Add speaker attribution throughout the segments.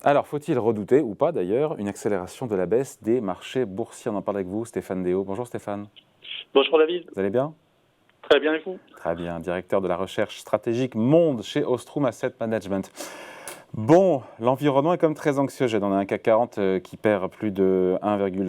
Speaker 1: Alors, faut-il redouter, ou pas d'ailleurs, une accélération de la baisse des marchés boursiers? On en parle avec vous, Stéphane Déo. Bonjour Stéphane,
Speaker 2: Bonjour David,
Speaker 1: vous allez bien?
Speaker 2: très bien et vous?
Speaker 1: Très bien, directeur de la recherche stratégique monde chez Ostrom Asset Management. Bon, l'environnement est quand même très anxiogène. On a un CAC 40 qui perd plus de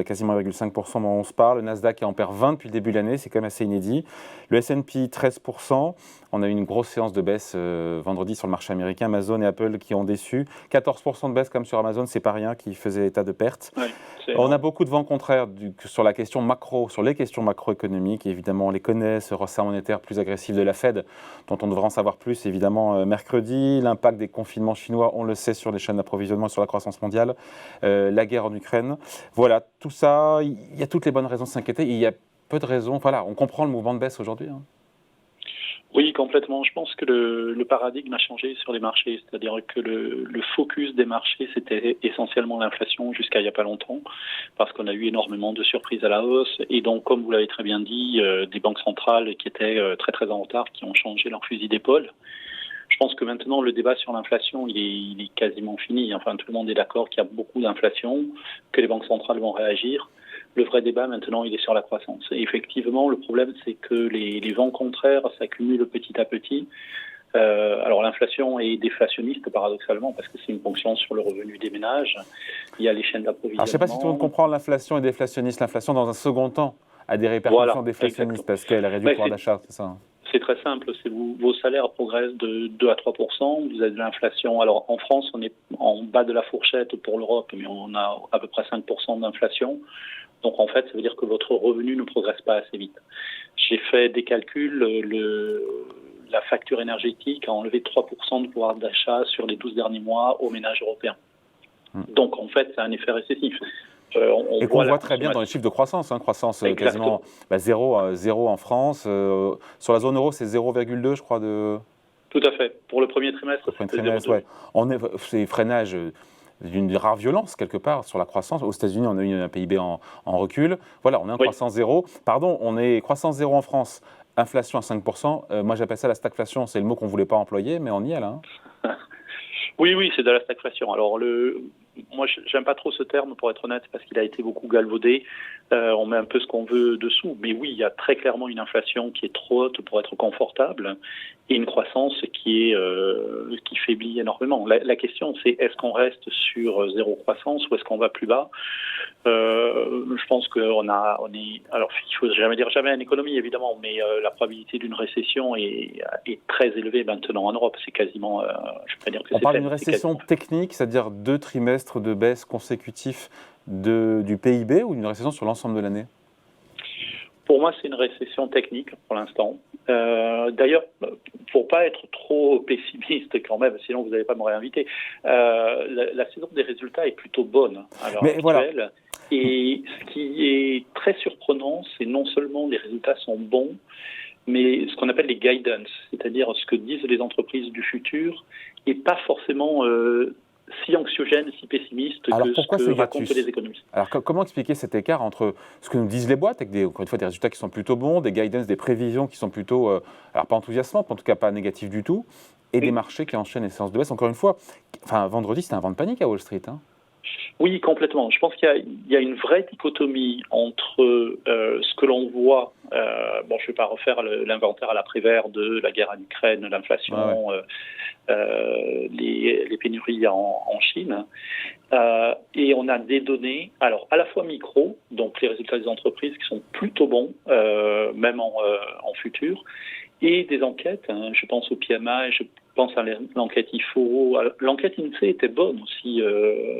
Speaker 1: quasiment 1,5% au moment où on se parle. Le Nasdaq qui en perd 20 depuis le début de l'année, c'est quand même assez inédit. Le S&P 13%. On a eu une grosse séance de baisse vendredi sur le marché américain. Amazon et Apple qui ont déçu. 14% de baisse comme sur Amazon, c'est pas rien, qui faisait état de perte.
Speaker 2: Oui, c'est
Speaker 1: On a
Speaker 2: énorme.
Speaker 1: beaucoup de vents contraires sur la question macro, sur les questions macroéconomiques. Évidemment, on les connaît, ce resserre monétaire plus agressif de la Fed, dont on devrait en savoir plus évidemment mercredi. L'impact des confinements chinois, on le sait, sur les chaînes d'approvisionnement et sur la croissance mondiale. La guerre en Ukraine. Voilà, tout ça, il y a toutes les bonnes raisons de s'inquiéter. Il y a peu de raisons. Voilà, on comprend le mouvement de baisse aujourd'hui.
Speaker 2: Oui, complètement. Je pense que le paradigme a changé sur les marchés, c'est-à-dire que le focus des marchés, c'était essentiellement l'inflation jusqu'à il n'y a pas longtemps, parce qu'on a eu énormément de surprises à la hausse, et donc, comme vous l'avez très bien dit, des banques centrales qui étaient très très en retard, qui ont changé leur fusil d'épaule. Je pense que maintenant, le débat sur l'inflation, il est quasiment fini. Enfin, tout le monde est d'accord qu'il y a beaucoup d'inflation, que les banques centrales vont réagir. Le vrai débat, maintenant, il est sur la croissance. Et effectivement, le problème, c'est que les vents contraires s'accumulent petit à petit. Alors, l'inflation est déflationniste, paradoxalement, parce que c'est une ponction sur le revenu des ménages. Il y a les chaînes
Speaker 1: Alors, je ne sais pas si tout le monde
Speaker 2: d'approvisionnement.
Speaker 1: comprend l'inflation et déflationniste. L'inflation, dans un second temps, a des répercussions
Speaker 2: Voilà,
Speaker 1: déflationnistes
Speaker 2: exactement.
Speaker 1: parce qu'elle réduit le
Speaker 2: Ben,
Speaker 1: pouvoir d'achat, c'est ça?
Speaker 2: c'est très simple, vos salaires progressent de 2 à 3%, vous avez de l'inflation. Alors en France, on est en bas de la fourchette pour l'Europe, mais on a à peu près 5% d'inflation. Donc en fait, ça veut dire que votre revenu ne progresse pas assez vite. J'ai fait des calculs, la facture énergétique a enlevé 3% de pouvoir d'achat sur les 12 derniers mois aux ménages européens. Donc en fait, c'est un effet récessif. On
Speaker 1: Et qu'on
Speaker 2: voit la
Speaker 1: voit très bien dans les
Speaker 2: consommation.
Speaker 1: chiffres de croissance, croissance quasiment
Speaker 2: Exactement.
Speaker 1: zéro en France. Sur la zone euro, c'est 0,2, je crois,
Speaker 2: Tout à fait. Pour le premier
Speaker 1: pour
Speaker 2: trimestre,
Speaker 1: le premier
Speaker 2: c'était
Speaker 1: trimestre.
Speaker 2: 0,2.
Speaker 1: Ouais. C'est freinage d'une rare violence, quelque part, sur la croissance. Aux États-Unis, on a eu un PIB en recul. Voilà, on est en
Speaker 2: Oui.
Speaker 1: croissance zéro. Pardon, on est croissance zéro en France, inflation à 5%. Moi, j'appelle ça la stagflation. C'est le mot qu'on ne voulait pas employer, mais on y est là.
Speaker 2: Oui, oui, c'est de la stagflation. Alors, moi, j'aime pas trop ce terme, pour être honnête, parce qu'il a été beaucoup galvaudé. On met un peu ce qu'on veut dessous. Mais oui, il y a très clairement une inflation qui est trop haute pour être confortable et une croissance qui faiblit énormément. La question, c'est est-ce qu'on reste sur zéro croissance ou est-ce qu'on va plus bas? Je pense on est. Alors, il faut jamais dire jamais en économie, évidemment, mais la probabilité d'une récession est très élevée maintenant en Europe. C'est quasiment, je ne peux pas dire que
Speaker 1: On
Speaker 2: c'est
Speaker 1: parle
Speaker 2: fait,
Speaker 1: d'une
Speaker 2: mais c'est
Speaker 1: récession
Speaker 2: quasiment.
Speaker 1: technique, c'est-à-dire 2 trimestres de baisse consécutifs du PIB, ou d'une récession sur l'ensemble de l'année?
Speaker 2: Pour moi, c'est une récession technique pour l'instant. D'ailleurs, pour pas être trop pessimiste quand même, sinon vous n'allez pas me réinviter, la saison des résultats est plutôt bonne à l'heure
Speaker 1: Mais voilà.
Speaker 2: actuelle. Et ce qui est très surprenant, c'est non seulement les résultats sont bons, mais ce qu'on appelle les guidance, c'est-à-dire ce que disent les entreprises du futur, n'est pas forcément si anxiogène, si pessimiste
Speaker 1: Alors
Speaker 2: que ce
Speaker 1: pourquoi
Speaker 2: que
Speaker 1: ces
Speaker 2: racontent
Speaker 1: hiatus?
Speaker 2: les économistes.
Speaker 1: Alors comment expliquer cet écart entre ce que nous disent les boîtes, avec encore une fois, des résultats qui sont plutôt bons, des guidance, des prévisions qui sont plutôt, alors pas enthousiasmantes, mais en tout cas pas négatives du tout, et des
Speaker 2: Oui.
Speaker 1: marchés qui enchaînent les séances de baisse? Encore une fois, vendredi, c'était un vent de panique à Wall Street.
Speaker 2: Oui, complètement. Je pense qu'il y a une vraie dichotomie entre ce que l'on voit. Je ne vais pas refaire l'inventaire à l'après-vert de la guerre en Ukraine,
Speaker 1: Ouais, ouais.
Speaker 2: l'inflation, les pénuries en Chine. Et on a des données, alors à la fois micro, donc les résultats des entreprises qui sont plutôt bons, même en futur, et des enquêtes. Je pense au PMI, je pense à l'enquête IFO. L'enquête INSEE était bonne aussi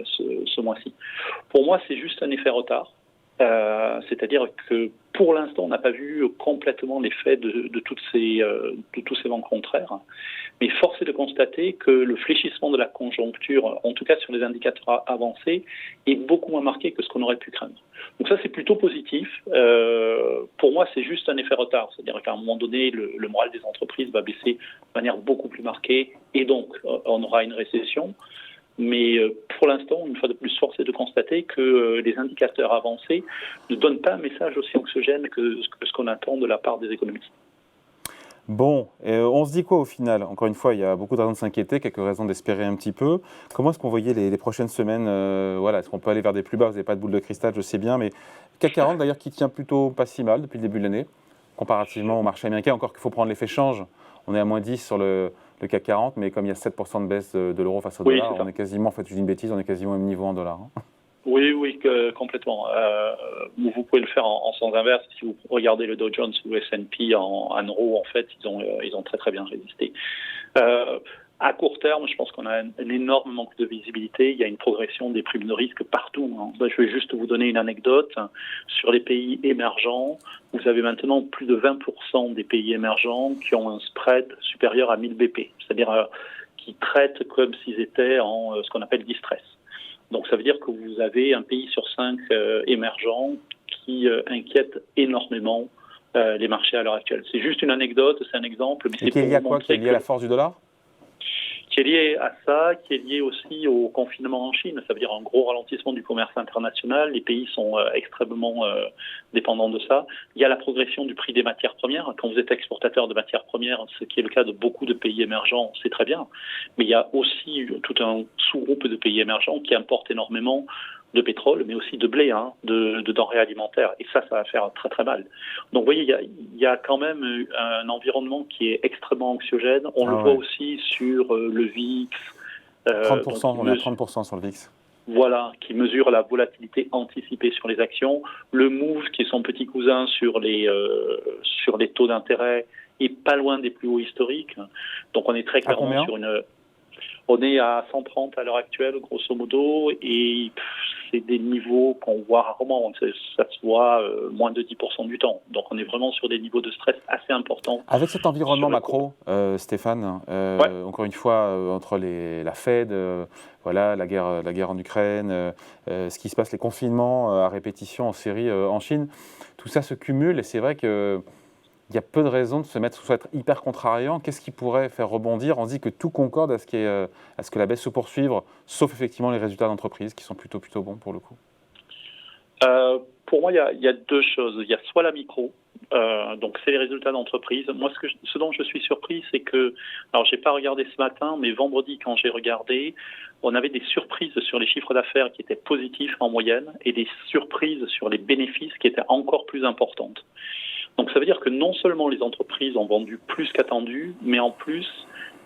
Speaker 2: ce mois-ci. Pour moi, c'est juste un effet retard. C'est-à-dire que pour l'instant, on n'a pas vu complètement l'effet de tous ces vents contraires. Mais force est de constater que le fléchissement de la conjoncture, en tout cas sur les indicateurs avancés, est beaucoup moins marqué que ce qu'on aurait pu craindre. Donc ça, c'est plutôt positif. Pour moi, c'est juste un effet retard. C'est-à-dire qu'à un moment donné, le moral des entreprises va baisser de manière beaucoup plus marquée et donc on aura une récession. Mais pour l'instant, une fois de plus, force est de constater que les indicateurs avancés ne donnent pas un message aussi anxiogène que ce qu'on attend de la part des économistes.
Speaker 1: Bon, on se dit quoi au final? Encore une fois, il y a beaucoup de raisons de s'inquiéter, quelques raisons d'espérer un petit peu. Comment est-ce qu'on voyait les prochaines semaines? Voilà, est-ce qu'on peut aller vers des plus bas? Vous n'avez pas de boule de cristal, je sais bien, mais CAC 40 d'ailleurs qui tient plutôt pas si mal depuis le début de l'année, comparativement au marché américain, encore qu'il faut prendre l'effet change. On est à moins 10 sur le CAC 40, mais comme il y a 7% de baisse de l'euro face au
Speaker 2: Oui,
Speaker 1: dollar,
Speaker 2: c'est ça.
Speaker 1: on est quasiment, en fait, je dis une bêtise, on est quasiment au même niveau en dollars.
Speaker 2: Oui, oui, complètement. Vous pouvez le faire en sens inverse. Si vous regardez le Dow Jones ou le S&P en euros, en fait, ils ont très très bien résisté. À court terme, je pense qu'on a un énorme manque de visibilité. Il y a une progression des primes de risque partout. Je vais juste vous donner une anecdote. Sur les pays émergents, vous avez maintenant plus de 20% des pays émergents qui ont un spread supérieur à 1000 BP, c'est-à-dire qui traitent comme s'ils étaient en ce qu'on appelle distress. Donc ça veut dire que vous avez un pays sur 5 émergents qui inquiète énormément les marchés à l'heure actuelle. C'est juste une anecdote, c'est un exemple. Mais
Speaker 1: Et qui est lié à quoi? Qui est lié à la force du dollar?
Speaker 2: Qui est lié à ça, qui est lié aussi au confinement en Chine. Ça veut dire un gros ralentissement du commerce international. Les pays sont extrêmement dépendants de ça. Il y a la progression du prix des matières premières. Quand vous êtes exportateur de matières premières, ce qui est le cas de beaucoup de pays émergents, c'est très bien. Mais il y a aussi tout un sous-groupe de pays émergents qui importent énormément de pétrole, mais aussi de blé, de denrées alimentaires. Et ça va faire très très mal. Donc vous voyez, il y a quand même un environnement qui est extrêmement anxiogène. On le voit aussi sur le VIX.
Speaker 1: 30%, on est à 30% sur le VIX.
Speaker 2: Voilà, qui mesure la volatilité anticipée sur les actions. Le MOVE, qui est son petit cousin sur les taux d'intérêt, est pas loin des plus hauts historiques. Donc on est très clairement sur une... On est à 130 à l'heure actuelle, grosso modo, et c'est des niveaux qu'on voit rarement. Ça se voit moins de 10% du temps. Donc on est vraiment sur des niveaux de stress assez importants.
Speaker 1: Avec cet environnement macro, Stéphane, encore une fois, entre la Fed, voilà, la guerre en Ukraine, ce qui se passe, les confinements à répétition en série en Chine, tout ça se cumule et c'est vrai que il y a peu de raisons de soit être hyper contrariant. Qu'est-ce qui pourrait faire rebondir? On se dit que tout concorde à ce que la baisse se poursuive, sauf effectivement les résultats d'entreprise qui sont plutôt bons pour le coup.
Speaker 2: Pour moi, il y a deux choses. Il y a soit la micro, donc c'est les résultats d'entreprise. Moi, ce dont je suis surpris, c'est que, alors j'ai pas regardé ce matin, mais vendredi quand j'ai regardé, on avait des surprises sur les chiffres d'affaires qui étaient positifs en moyenne et des surprises sur les bénéfices qui étaient encore plus importantes. Donc ça veut dire que non seulement les entreprises ont vendu plus qu'attendu, mais en plus,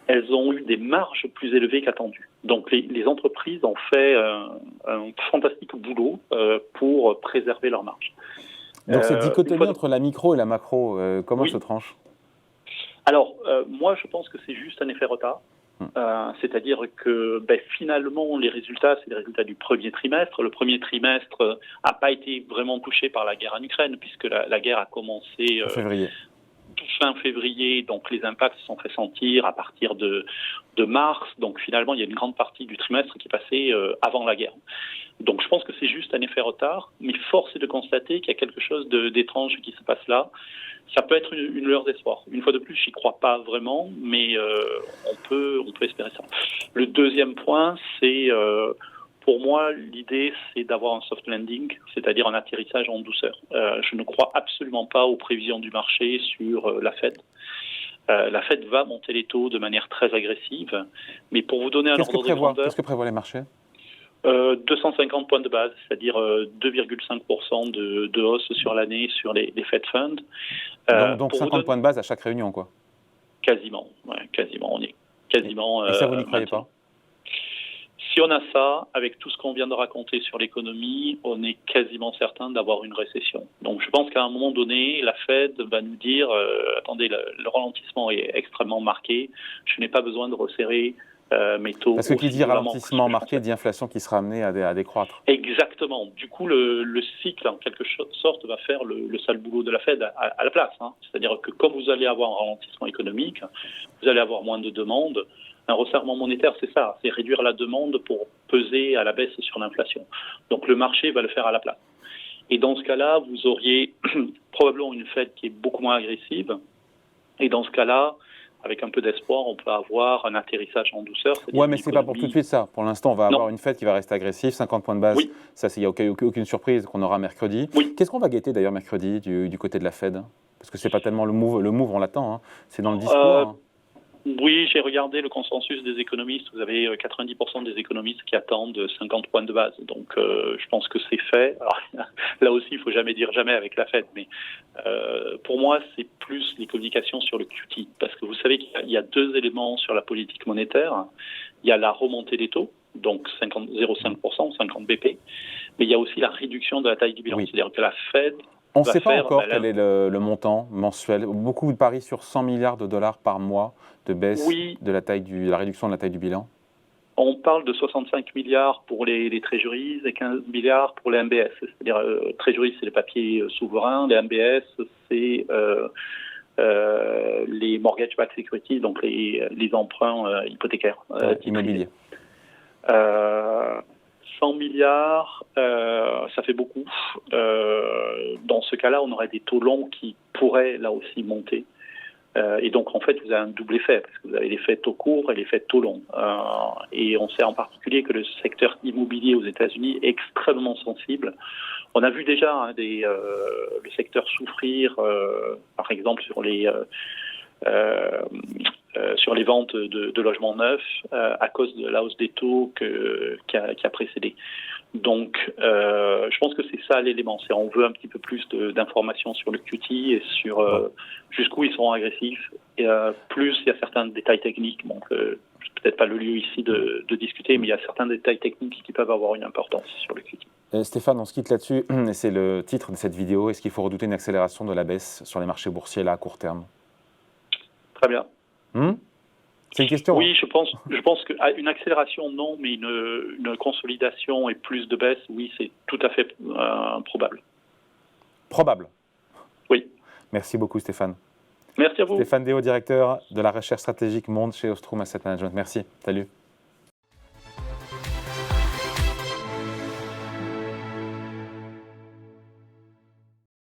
Speaker 2: elles ont eu des marges plus élevées qu'attendues. Donc les entreprises ont fait un fantastique boulot pour préserver leurs marges.
Speaker 1: Donc cette dichotomie entre la micro et la macro, comment se tranche?
Speaker 2: Alors, moi je pense que c'est juste un effet retard. C'est-à-dire que finalement, les résultats, c'est les résultats du premier trimestre. Le premier trimestre n'a pas été vraiment touché par la guerre en Ukraine, puisque la guerre a commencé fin février, donc les impacts se sont fait sentir à partir de mars. Donc finalement, il y a une grande partie du trimestre qui est passée avant la guerre. Donc je pense que c'est juste un effet retard, mais force est de constater qu'il y a quelque chose d'étrange qui se passe là. Ça peut être une lueur d'espoir. Une fois de plus, j'y crois pas vraiment, mais on peut espérer ça. Le deuxième point, c'est pour moi, l'idée, c'est d'avoir un soft landing, c'est-à-dire un atterrissage en douceur. Je ne crois absolument pas aux prévisions du marché sur la Fed. La Fed va monter les taux de manière très agressive, mais pour vous donner un ordre de grandeur...
Speaker 1: Qu'est-ce que prévoient les marchés?
Speaker 2: 250 points de base, c'est-à-dire 2,5% de hausse sur l'année sur les Fed Funds.
Speaker 1: Donc 50 points de base à chaque réunion, quoi.
Speaker 2: Quasiment, quasiment. On est quasiment...
Speaker 1: Et ça, vous n'y croyez pas?
Speaker 2: Si on a ça, avec tout ce qu'on vient de raconter sur l'économie, on est quasiment certain d'avoir une récession. Donc je pense qu'à un moment donné, la Fed va nous dire attendez, le ralentissement est extrêmement marqué, je n'ai pas besoin de resserrer mes taux.
Speaker 1: Parce que qui dit ralentissement marqué dit inflation qui sera amenée à décroître.
Speaker 2: Exactement. Du coup, le cycle, en quelque sorte, va faire le sale boulot de la Fed à la place. C'est-à-dire que comme vous allez avoir un ralentissement économique, vous allez avoir moins de demandes. Un resserrement monétaire, c'est ça, c'est réduire la demande pour peser à la baisse sur l'inflation. Donc le marché va le faire à la place. Et dans ce cas-là, vous auriez probablement une Fed qui est beaucoup moins agressive. Et dans ce cas-là, avec un peu d'espoir, on peut avoir un atterrissage en douceur.
Speaker 1: Ouais, mais c'est pas pour tout de suite ça. Pour l'instant, on va avoir une Fed qui va rester agressive, 50 points de base. Ça, il n'y a aucune surprise qu'on aura mercredi. Qu'est-ce qu'on va guetter d'ailleurs mercredi du côté de la Fed? Parce que ce n'est pas tellement le move on l'attend, hein. C'est dans le discours. Hein.
Speaker 2: Oui, j'ai regardé le consensus des économistes. Vous avez 90% des économistes qui attendent 50 points de base. Donc, je pense que c'est fait. Alors, là aussi, il ne faut jamais dire jamais avec la Fed. Mais pour moi, c'est plus les communications sur le QT. Parce que vous savez qu'il y a deux éléments sur la politique monétaire. Il y a la remontée des taux, donc 0,5%, 50 BP. Mais il y a aussi la réduction de la taille du bilan.
Speaker 1: Oui.
Speaker 2: C'est-à-dire que la Fed...
Speaker 1: On ne sait pas encore quel est le montant mensuel. Beaucoup de paris sur 100 milliards de dollars par mois de baisse de la réduction de la taille du bilan.
Speaker 2: On parle de 65 milliards pour les treasuries et 15 milliards pour les MBS. C'est-à-dire, treasuries, c'est les papiers souverains, les MBS, c'est les mortgage-backed securities, donc les emprunts hypothécaires.
Speaker 1: Immobiliers.
Speaker 2: 100 milliards, ça fait beaucoup. Dans ce cas-là, on aurait des taux longs qui pourraient là aussi monter. Et donc, en fait, vous avez un double effet, parce que vous avez l'effet taux court et l'effet taux long. Et on sait en particulier que le secteur immobilier aux États-Unis est extrêmement sensible. On a vu déjà le secteur souffrir, par exemple, sur les ventes de logements neufs à cause de la hausse des taux qui a précédé. Donc, je pense que c'est ça l'élément. C'est on veut un petit peu plus d'informations sur le QT et sur jusqu'où ils seront agressifs. Et, plus il y a certains détails techniques. Donc, peut-être pas le lieu ici de discuter, mais il y a certains détails techniques qui peuvent avoir une importance sur le QT.
Speaker 1: Stéphane, on se quitte là-dessus. Et c'est le titre de cette vidéo. Est-ce qu'il faut redouter une accélération de la baisse sur les marchés boursiers là à court terme?
Speaker 2: Très bien.
Speaker 1: C'est une question.
Speaker 2: Oui, je pense qu'une accélération, non, mais une consolidation et plus de baisse, oui, c'est tout à fait probable.
Speaker 1: Probable.
Speaker 2: Oui.
Speaker 1: Merci beaucoup, Stéphane.
Speaker 2: Merci à vous.
Speaker 1: Stéphane Déo, directeur de la recherche stratégique monde chez Ostrom Asset Management. Merci. Salut.